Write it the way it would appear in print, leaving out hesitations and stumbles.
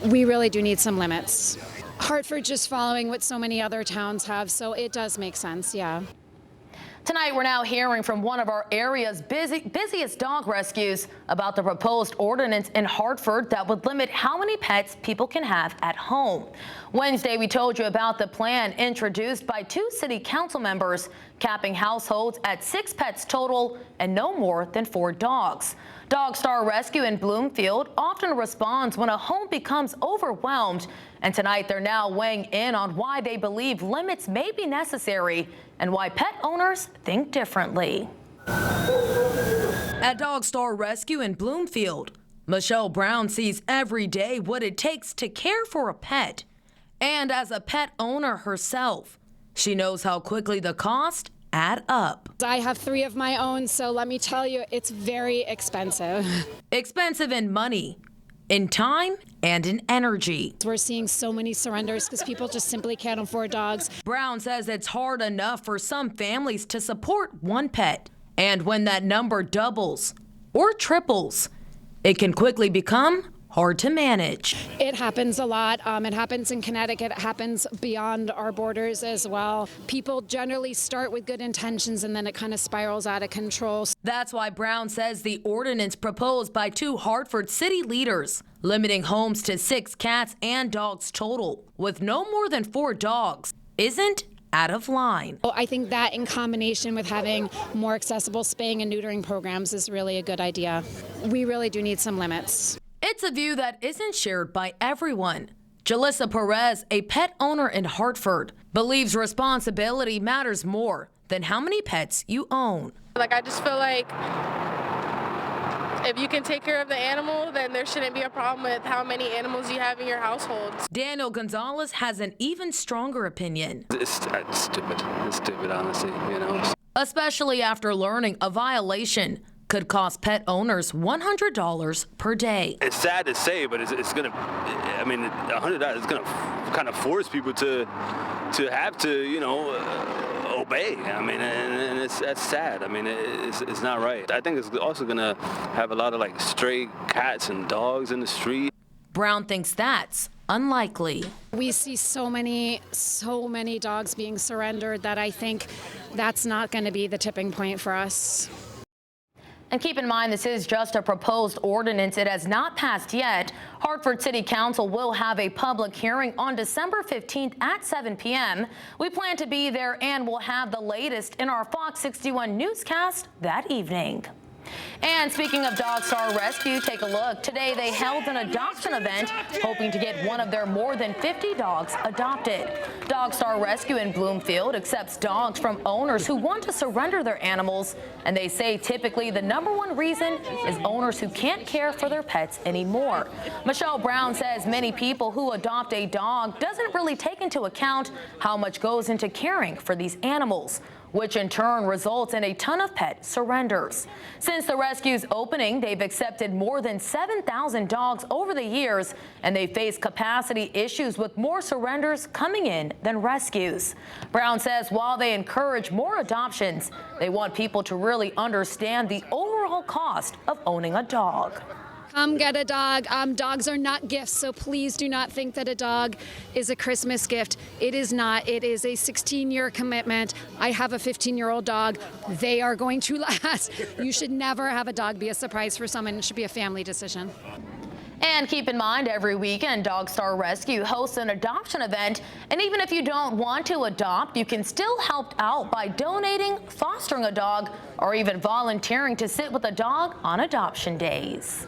We really do need some limits. Hartford just following what so many other towns have, so it does make sense, yeah. Tonight, we're now hearing from one of our area's busiest dog rescues about the proposed ordinance in Hartford that would limit how many pets people can have at home. Wednesday, we told you about the plan introduced by 2 city council members, capping households at 6 pets total and no more than 4 dogs. Dog Star Rescue in Bloomfield often responds when a home becomes overwhelmed, and tonight they're now weighing in on why they believe limits may be necessary and why pet owners think differently. At Dog Star Rescue in Bloomfield, Michelle Brown sees every day what it takes to care for a pet. And as a pet owner herself, she knows how quickly the costs add up. I have 3 of my own, so let me tell you, it's very expensive. Expensive in money, in time, and in energy. We're seeing so many surrenders because people just simply can't afford dogs. Brown says it's hard enough for some families to support 1 pet. And when that number doubles or triples, it can quickly become hard to manage. It happens a lot. It happens in Connecticut. It happens beyond our borders as well. People generally start with good intentions and then it kind of spirals out of control. That's why Brown says the ordinance proposed by 2 Hartford city leaders, limiting homes to 6 cats and dogs total, with no more than 4 dogs, isn't out of line. I think that in combination with having more accessible spaying and neutering programs is really a good idea. We really do need some limits. It's a view that isn't shared by everyone. Jalissa Perez, a pet owner in Hartford, believes responsibility matters more than how many pets you own. I just feel like if you can take care of the animal, then there shouldn't be a problem with how many animals you have in your household. Daniel Gonzalez has an even stronger opinion. It's stupid. It's stupid, honestly, you know. Especially after learning a violation could cost pet owners $100 per day. It's sad to say, but it's gonna, I mean, $100 is gonna kind of force people to have to, you know, obey. I mean, and that's sad. I mean, it's not right. I think it's also gonna have a lot of like stray cats and dogs in the street. Brown thinks that's unlikely. We see so many dogs being surrendered that I think that's not going to be the tipping point for us. And keep in mind, this is just a proposed ordinance. It has not passed yet. Hartford City Council will have a public hearing on December 15th at 7 p.m. We plan to be there and we'll have the latest in our Fox 61 newscast that evening. And speaking of Dog Star Rescue, take a look. Today they held an adoption event hoping to get one of their more than 50 dogs adopted. Dog Star Rescue in Bloomfield accepts dogs from owners who want to surrender their animals, and they say typically the #1 reason is owners who can't care for their pets anymore. Michelle Brown says many people who adopt a dog doesn't really take into account how much goes into caring for these animals, which in turn results in a ton of pet surrenders. Since the rescue's opening, they've accepted more than 7,000 dogs over the years, and they face capacity issues with more surrenders coming in than rescues. Brown says while they encourage more adoptions, they want people to really understand the overall cost of owning a dog. Come get a dog. Dogs are not gifts, so please do not think that a dog is a Christmas gift. It is not. It is a 16-year commitment. I have a 15-year-old dog. They are going to last. You should never have a dog be a surprise for someone. It should be a family decision. And keep in mind, every weekend, Dog Star Rescue hosts an adoption event. And even if you don't want to adopt, you can still help out by donating, fostering a dog, or even volunteering to sit with a dog on adoption days.